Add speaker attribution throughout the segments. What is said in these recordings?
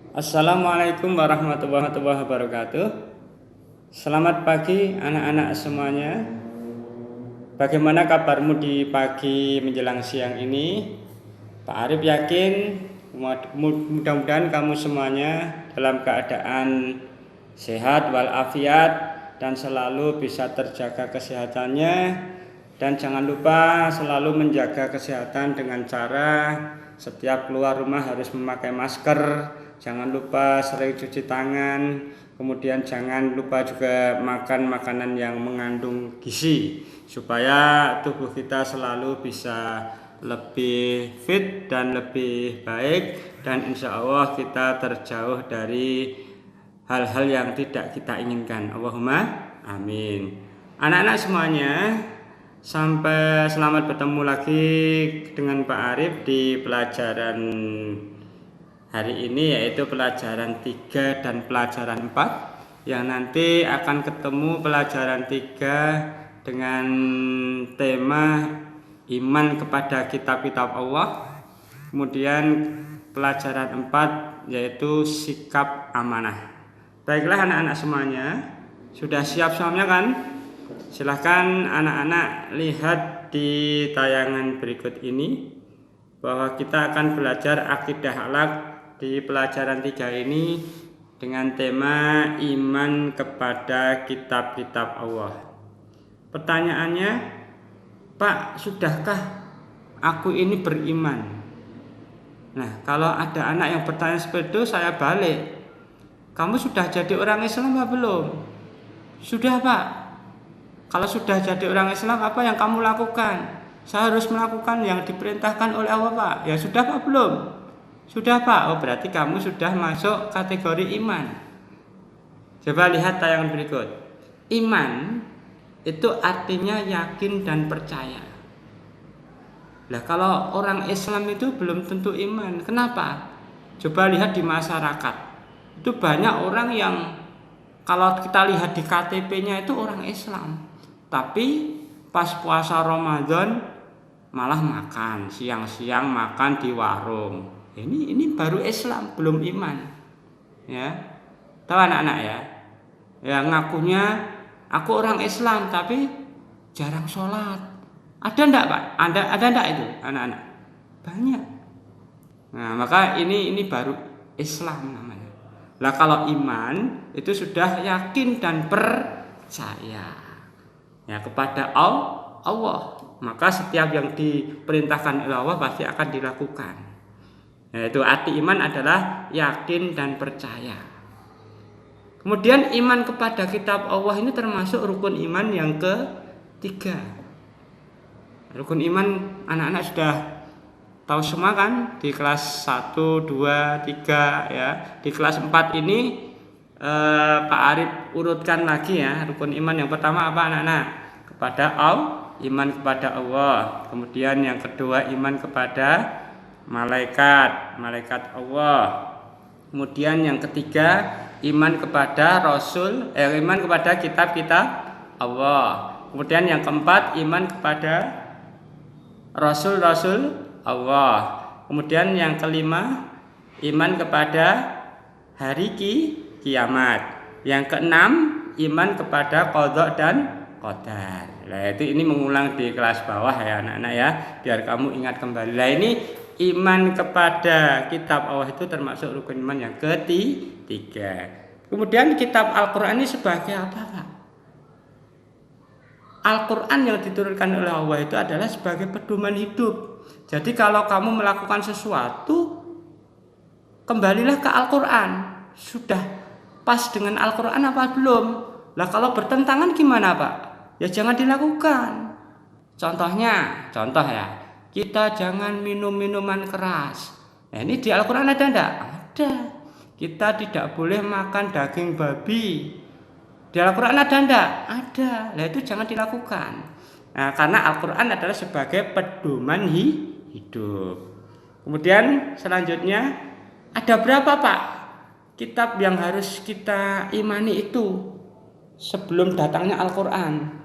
Speaker 1: Assalamualaikum warahmatullahi wabarakatuh. Selamat pagi anak-anak semuanya. Bagaimana kabarmu di pagi menjelang siang ini? Pak Arif yakin mudah-mudahan kamu semuanya dalam keadaan sehat walafiat dan selalu bisa terjaga kesehatannya, dan jangan lupa selalu menjaga kesehatan dengan cara setiap keluar rumah harus memakai masker, jangan lupa sering cuci tangan, kemudian jangan lupa juga makan makanan yang mengandung gizi supaya tubuh kita selalu bisa lebih fit dan lebih baik, dan insya Allah kita terjauh dari hal-hal yang tidak kita inginkan. Allahumma amin. Anak-anak semuanya, sampai selamat bertemu lagi dengan Pak Arif di pelajaran hari ini, yaitu pelajaran 3 dan pelajaran 4, yang nanti akan ketemu pelajaran 3 dengan tema iman kepada kitab-kitab Allah. Kemudian pelajaran 4 yaitu sikap amanah. Baiklah anak-anak semuanya, sudah siap semuanya kan? Silahkan anak-anak lihat di tayangan berikut ini bahwa kita akan belajar akidah akhlak di pelajaran 3 ini dengan tema iman kepada kitab-kitab Allah. Pertanyaannya, Pak, sudahkah aku ini beriman? Nah, kalau ada anak yang bertanya seperti itu, saya balik. Kamu sudah jadi orang Islam apa belum? Sudah, Pak. Kalau sudah jadi orang Islam, apa yang kamu lakukan? Saya harus melakukan yang diperintahkan oleh Allah, Pak. Ya sudah, Pak, belum? Sudah, Pak. Oh, berarti kamu sudah masuk kategori iman. Coba lihat tayangan berikut. Iman itu artinya yakin dan percaya. Nah, kalau orang Islam itu belum tentu iman. Kenapa? Coba lihat di masyarakat. Itu banyak orang yang kalau kita lihat di KTP-nya itu orang Islam, tapi pas puasa Ramadan malah makan, siang-siang makan di warung. Ini baru Islam, belum iman. Ya. Tahu anak-anak ya? Ya, ngakunya aku orang Islam tapi jarang sholat. Ada enggak, Pak? Ada enggak itu anak-anak? Banyak. Nah, maka ini baru Islam namanya. Lah kalau iman itu sudah yakin dan percaya ya kepada Allah, maka setiap yang diperintahkan oleh Allah pasti akan dilakukan. Yaitu arti iman adalah yakin dan percaya. Kemudian iman kepada kitab Allah ini termasuk rukun iman yang ketiga. Rukun iman anak-anak sudah tahu semua kan, di kelas 1, 2, 3 ya. Di kelas 4 ini Pak Arif urutkan lagi ya. Rukun iman yang pertama apa anak-anak? Kepada Allah, iman kepada Allah. Kemudian yang kedua iman kepada malaikat Allah. Kemudian yang ketiga iman kepada Rasul, iman kepada kitab-kitab Allah. Kemudian yang keempat iman kepada Rasul-Rasul Allah. Kemudian yang kelima iman kepada hari kiamat. Yang keenam iman kepada qadha dan qadar. Nah, ini mengulang di kelas bawah ya anak-anak ya, biar kamu ingat kembali. Nah, ini iman kepada kitab Allah itu termasuk rukun iman yang ketiga. Kemudian kitab Al-Qur'an ini sebagai apa, Pak? Al-Quran yang diturunkan oleh Allah itu adalah sebagai pedoman hidup. Jadi kalau kamu melakukan sesuatu, kembalilah ke Al-Quran. Sudah pas dengan Al-Quran apa belum? Lah kalau bertentangan gimana, Pak? Ya jangan dilakukan. Contoh ya, kita jangan minum minuman keras. Nah, ini di Al-Quran ada enggak? Ada. Kita tidak boleh makan daging babi. Di Al-Quran ada enggak? Ada. Nah itu jangan dilakukan. Nah, karena Al-Quran adalah sebagai pedoman hidup. Kemudian selanjutnya ada berapa, Pak, kitab yang harus kita imani itu sebelum datangnya Al-Quran?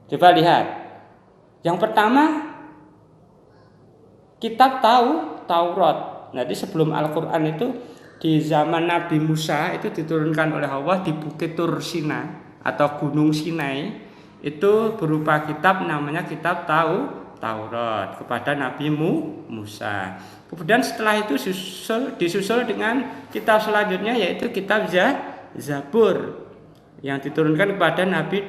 Speaker 1: Coba lihat. Yang pertama kitab Taurat. Jadi sebelum Al-Quran itu di zaman Nabi Musa itu diturunkan oleh Allah di Bukit Tur Sina atau Gunung Sinai, itu berupa kitab namanya kitab Taurat kepada Nabi Musa. Kemudian setelah itu disusul dengan kitab selanjutnya yaitu kitab Zabur yang diturunkan kepada Nabi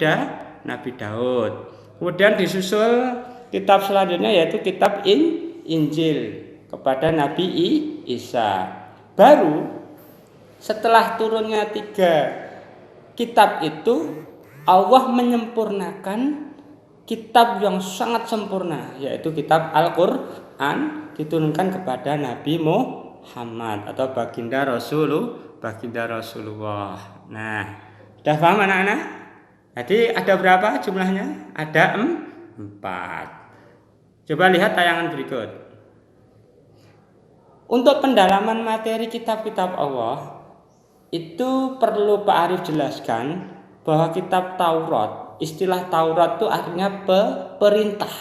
Speaker 1: Daud. Kemudian disusul kitab selanjutnya yaitu kitab Injil kepada Nabi Isa. Baru setelah turunnya 3 kitab itu, Allah menyempurnakan kitab yang sangat sempurna, yaitu kitab Al-Quran, diturunkan kepada Nabi Muhammad atau baginda Rasulullah. Nah, sudah paham anak-anak? Jadi ada berapa jumlahnya? Ada 4. Coba lihat tayangan berikut. Untuk pendalaman materi kitab-kitab Allah, itu perlu Pak Arif jelaskan bahwa kitab Taurat, istilah Taurat itu artinya perintah.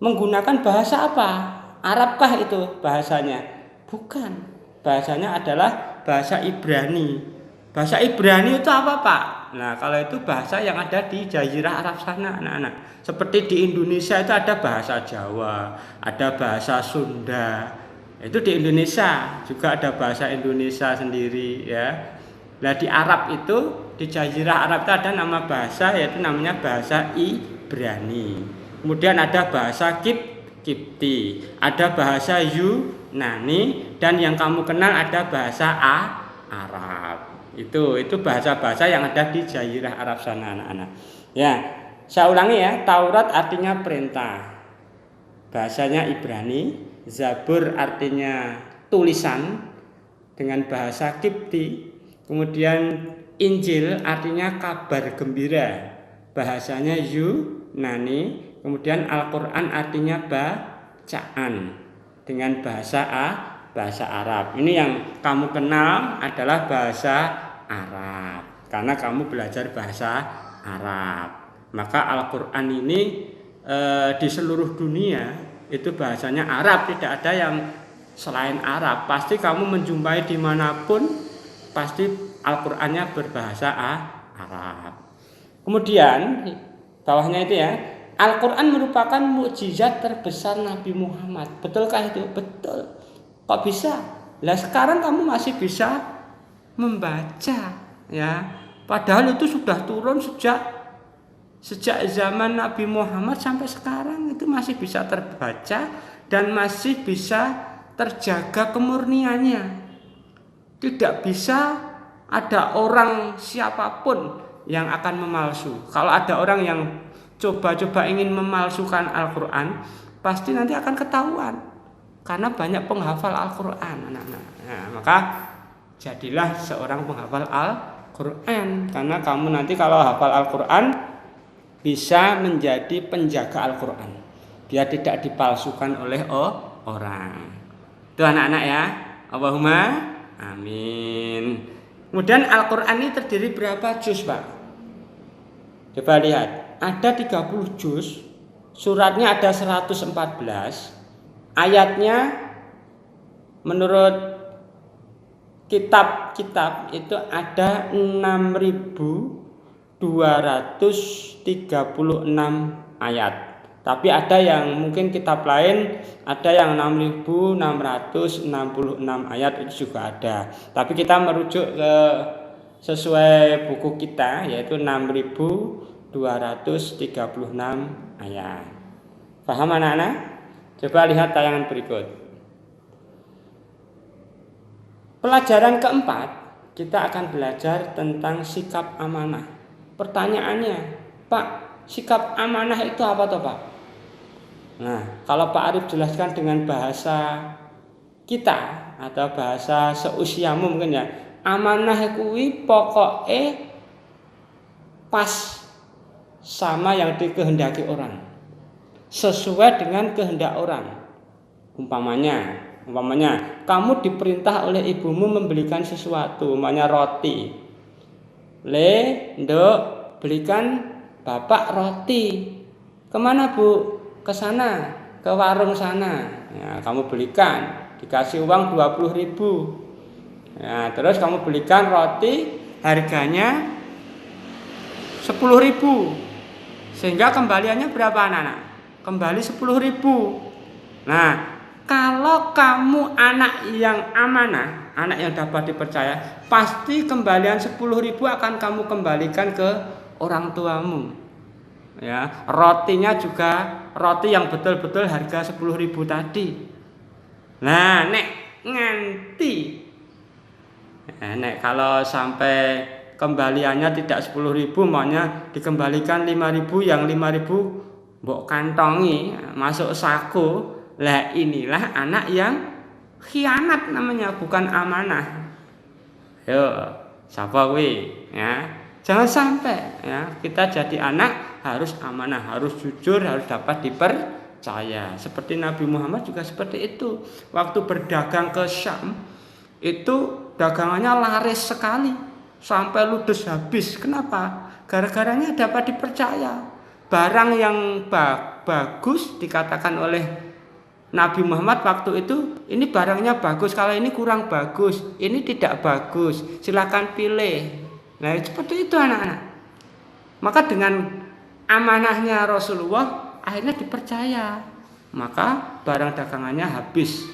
Speaker 1: Menggunakan bahasa apa? Arabkah itu bahasanya? Bukan. Bahasanya adalah bahasa Ibrani. Bahasa Ibrani itu apa, Pak? Nah, kalau itu bahasa yang ada di Jazirah Arab sana, anak-anak. Seperti di Indonesia itu ada bahasa Jawa, ada bahasa Sunda. Itu di Indonesia juga ada bahasa Indonesia sendiri, ya. Nah, di Arab itu, di Jazirah Arab itu ada nama bahasa, yaitu namanya bahasa Ibrani. Kemudian ada bahasa Kipti, ada bahasa Yunani, dan yang kamu kenal ada bahasa Arab. Itu bahasa-bahasa yang ada di Jazirah Arab sana, anak-anak. Ya, saya ulangi ya, Taurat artinya perintah. Bahasanya Ibrani, Zabur artinya tulisan dengan bahasa Kipti. Kemudian Injil artinya kabar gembira, bahasanya Yunani. Kemudian Al-Quran artinya bacaan dengan bahasa Arab. Ini yang kamu kenal adalah bahasa Arab karena kamu belajar bahasa Arab. Maka Al-Quran ini di seluruh dunia itu bahasanya Arab, tidak ada yang selain Arab. Pasti kamu menjumpai dimanapun pasti Al-Qurannya berbahasa Arab. Kemudian bawahnya itu ya, Al-Quran merupakan mukjizat terbesar Nabi Muhammad. Betulkah itu? Betul. Kok bisa? Lah sekarang kamu masih bisa membaca, ya. Padahal itu sudah turun sejak zaman Nabi Muhammad sampai sekarang itu masih bisa terbaca dan masih bisa terjaga kemurniannya. Tidak bisa ada orang siapapun yang akan memalsu. Kalau ada orang yang coba-coba ingin memalsukan Al-Quran, pasti nanti akan ketahuan. Karena banyak penghafal Al-Quran, anak-anak. Nah, maka jadilah seorang penghafal Al-Quran. Karena kamu nanti kalau hafal Al-Quran bisa menjadi penjaga Al-Quran, biar tidak dipalsukan oleh orang. Itu anak-anak ya. Allahumma amin. Kemudian Al-Quran ini terdiri berapa juz, Pak? Coba lihat. Ada 30 juz. Suratnya ada 114. Ayatnya menurut kitab-kitab itu ada 6.236 ayat. Tapi ada yang mungkin kitab lain ada yang 6.666 ayat, itu juga ada. Tapi kita merujuk ke sesuai buku kita yaitu 6.236 ayat. Paham anak-anak? Coba lihat tayangan berikut. Pelajaran keempat, kita akan belajar tentang sikap amanah. Pertanyaannya, Pak, sikap amanah itu apa toh, Pak? Nah, kalau Pak Arif jelaskan dengan bahasa kita atau bahasa seusiamu mungkin ya, amanah kuwi pokoknya pas sama yang dikehendaki orang, sesuai dengan kehendak orang. Umpamanya kamu diperintah oleh ibumu membelikan sesuatu, umpamanya roti. Nduk, belikan bapak roti. Kemana, Bu? Ke sana, ke warung sana. Ya, kamu belikan. dikasih uang 20.000. Nah, terus kamu belikan roti harganya 10.000. Sehingga kembaliannya berapa anak-anak? Kembali 10.000. Nah, kalau kamu anak yang amanah, anak yang dapat dipercaya, pasti kembalian 10.000 akan kamu kembalikan ke orang tuamu. Ya, rotinya juga roti yang betul-betul harga 10.000 tadi. Nah, nek nganti kalau sampai kembaliannya tidak 10.000, maunya dikembalikan 5.000, yang 5.000 mbok kantongi masuk saku. Lah inilah anak yang khianat namanya, bukan amanah. Yo, siapa kuwi ya? Jangan sampai ya, kita jadi anak harus amanah, harus jujur, harus dapat dipercaya. Seperti Nabi Muhammad juga seperti itu. Waktu berdagang ke Syam, itu dagangannya laris sekali sampai ludes habis. Kenapa? Gara-garanya dapat dipercaya. Barang yang bagus dikatakan oleh Nabi Muhammad waktu itu, ini barangnya bagus, kalau ini kurang bagus, ini tidak bagus, silakan pilih. Nah, seperti itu anak-anak. Maka dengan amanahnya Rasulullah akhirnya dipercaya. Maka barang dagangannya habis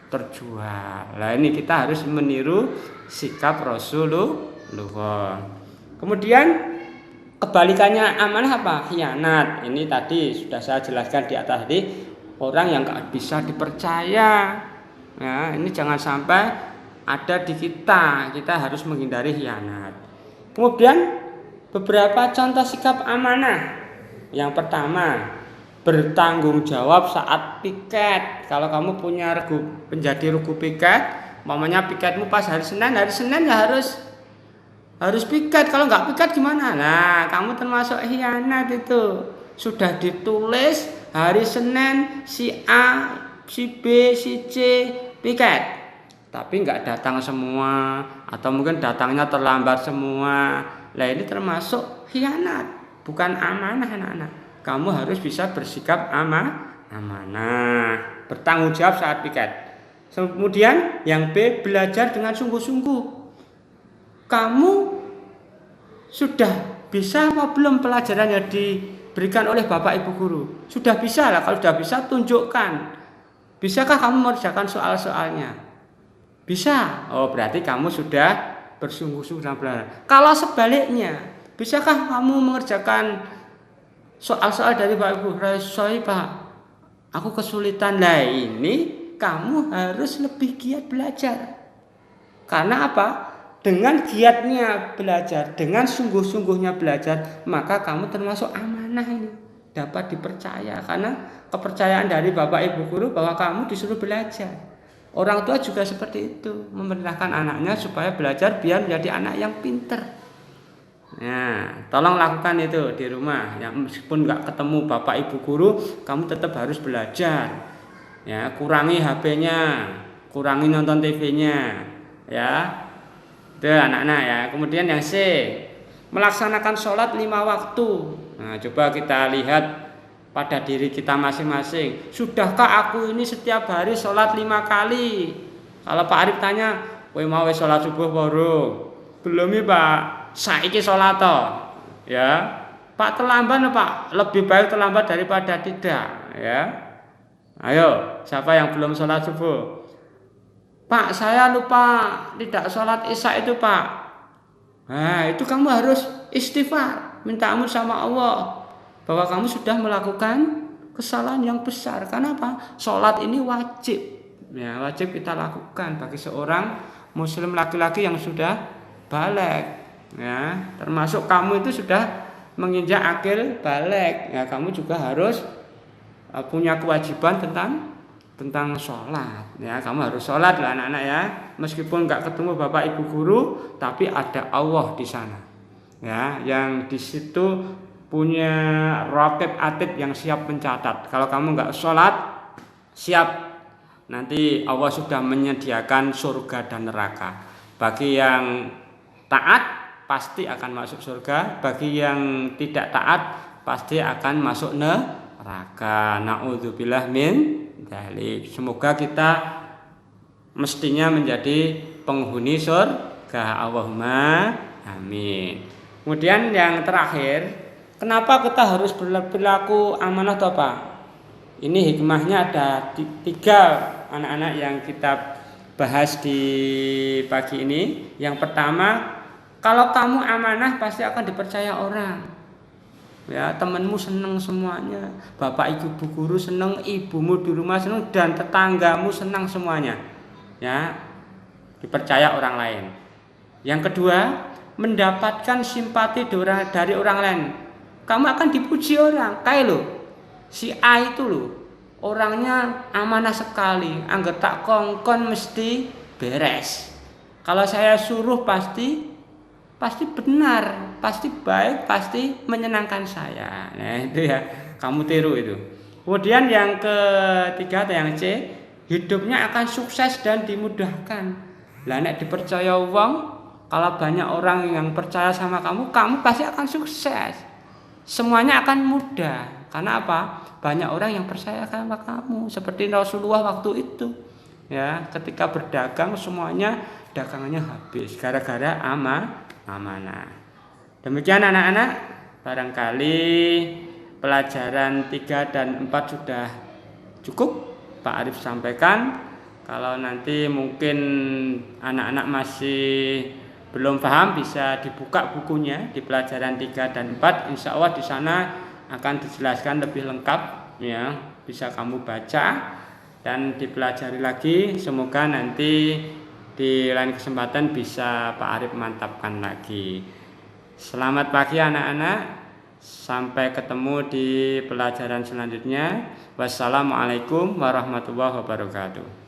Speaker 1: terjual. Nah, ini kita harus meniru sikap Rasulullah. Kemudian kebalikannya amanah apa? Khianat. Ini tadi sudah saya jelaskan di atas tadi. Orang yang gak bisa dipercaya, ya, ini jangan sampai ada di kita. Kita harus menghindari khianat. Kemudian beberapa contoh sikap amanah. Yang pertama, bertanggung jawab saat piket. Kalau kamu punya penjadi regu piket, umpamanya piketmu pas hari Senin ya harus piket. Kalau nggak piket gimana? Nah, kamu termasuk khianat itu. Sudah ditulis hari Senin si A, si B, si C piket, tapi nggak datang semua, atau mungkin datangnya terlambat semua. Nah, ini termasuk khianat, bukan amanah anak-anak. Kamu harus bisa bersikap amanah, bertanggung jawab saat piket. Kemudian yang B, belajar dengan sungguh-sungguh. Kamu sudah bisa apa belum pelajaran yang diberikan oleh Bapak Ibu guru? Sudah bisa lah. Kalau sudah bisa, tunjukkan. Bisakah kamu mengerjakan soal-soalnya? Bisa. Oh, berarti kamu sudah bersungguh-sungguh dalam belajar. Kalau sebaliknya, bisakah kamu mengerjakan soal-soal dari Bapak Ibu? Sorry Pak, aku kesulitan. Lah, ini kamu harus lebih giat belajar. Karena apa? Dengan giatnya belajar, dengan sungguh-sungguhnya belajar, maka kamu termasuk amanah ini, dapat dipercaya. Karena kepercayaan dari Bapak Ibu guru bahwa kamu disuruh belajar. Orang tua juga seperti itu, memerintahkan anaknya supaya belajar biar menjadi anak yang pinter. Nah, tolong lakukan itu di rumah. Ya, meskipun nggak ketemu Bapak Ibu guru, kamu tetap harus belajar. Ya, kurangi HP-nya, kurangi nonton TV-nya, ya. Itu anak-anak ya. Kemudian yang C, melaksanakan sholat 5 waktu. Nah, coba kita lihat pada diri kita masing-masing. Sudahkah aku ini setiap hari sholat 5 kali? Kalau Pak Arif tanya, kowe mau sholat subuh baru? Belum ya Pak, saiki sholat toh. Ya, Pak terlambat Pak, lebih baik terlambat daripada tidak. Ya, ayo, siapa yang belum sholat subuh? Pak, saya lupa tidak sholat isya itu Pak. Nah, itu kamu harus istighfar, minta ampun sama Allah bahwa kamu sudah melakukan kesalahan yang besar. Karena apa? Sholat ini wajib, ya, wajib kita lakukan bagi seorang muslim laki-laki yang sudah baligh. Ya, termasuk kamu itu sudah menginjak akil baligh. Ya, kamu juga harus punya kewajiban tentang sholat. Ya, kamu harus sholat lah anak-anak ya. Meskipun nggak ketemu Bapak Ibu guru, tapi ada Allah di sana. Ya, yang di situ punya raqib atid yang siap mencatat. Kalau kamu nggak sholat, siap. Nanti Allah sudah menyediakan surga dan neraka. Bagi yang taat pasti akan masuk surga. Bagi yang tidak taat pasti akan masuk neraka. Na'udzubillah min dzalik. Semoga kita mestinya menjadi penghuni surga. Allahumma amin. Kemudian yang terakhir, kenapa kita harus berlaku amanah atau apa? Ini hikmahnya ada 3 anak-anak yang kita bahas di pagi ini. Yang pertama, kalau kamu amanah pasti akan dipercaya orang. Ya, temanmu senang semuanya, bapak ibu guru senang, ibumu di rumah senang, dan tetanggamu senang semuanya. Ya, dipercaya orang lain. Yang kedua, mendapatkan simpati dari orang lain. Kamu akan dipuji orang. Kayak lo, si A itu lo, orangnya amanah sekali, angger tak kongkon mesti beres. Kalau saya suruh pasti benar, pasti baik, pasti menyenangkan saya. Nah itu ya, kamu tiru itu. Kemudian yang ketiga atau yang C, hidupnya akan sukses dan dimudahkan. Lah nek dipercaya wong, kalau banyak orang yang percaya sama kamu, kamu pasti akan sukses. Semuanya akan mudah. Karena apa? Banyak orang yang percaya sama kamu. Seperti Rasulullah waktu itu. Ya, ketika berdagang semuanya dagangannya habis gara-gara amanah. Demikian anak-anak, barangkali pelajaran 3 dan 4 sudah cukup Pak Arif sampaikan. Kalau nanti mungkin anak-anak masih belum paham, bisa dibuka bukunya di pelajaran 3 dan 4. Insya Allah di sana akan dijelaskan lebih lengkap, ya, bisa kamu baca dan dipelajari lagi. Semoga nanti di lain kesempatan bisa Pak Arif mantapkan lagi. Selamat pagi anak-anak. Sampai ketemu di pelajaran selanjutnya. Wassalamualaikum warahmatullahi wabarakatuh.